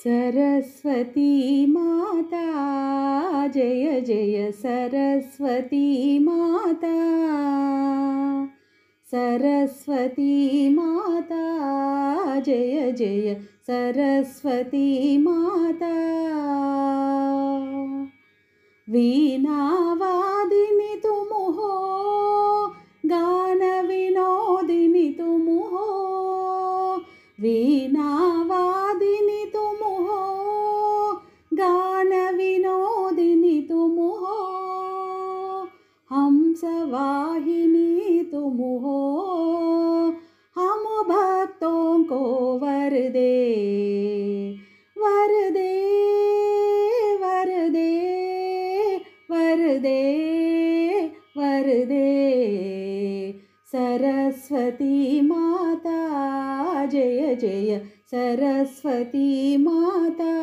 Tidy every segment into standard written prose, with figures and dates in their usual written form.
सरस्वती माता जय जय सरस्वती माता सरस्वती माता जय जय सरस्वती माता वीणावादिनी तुम हो गान विनोदिनी तुम हो वीणावादिनी तुम हो गान विनोदिनी तुम हो हंसवाहिनी तुम हो हम भक्तों को वर दे वर दे वर दे वर दे वर दे सरस्वती माता जय जय सरस्वती माता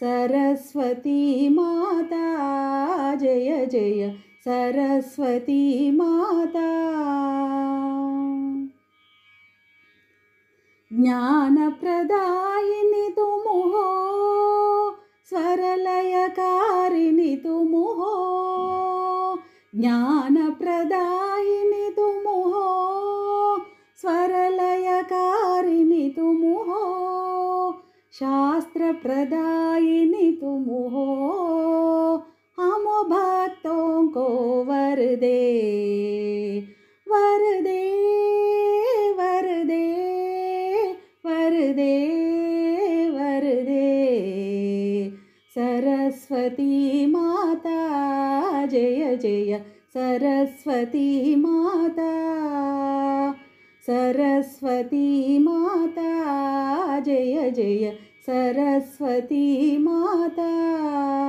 सरस्वती माता जय जय सरस्वती माता ज्ञानप्रदायिनी तुम हो स्वरलयकारिणी तुम हो ज्ञानप्रदायिनी तुम हो स्वरलयकारिणी तुम हो शास्त्रप्रदायिनी तुम हो हम भक्तों को वर दे वर दे वर दे वर दे वर दे सरस्वती माता जय जय सरस्वती माता सरस्वती माता जय जय सरस्वती माता।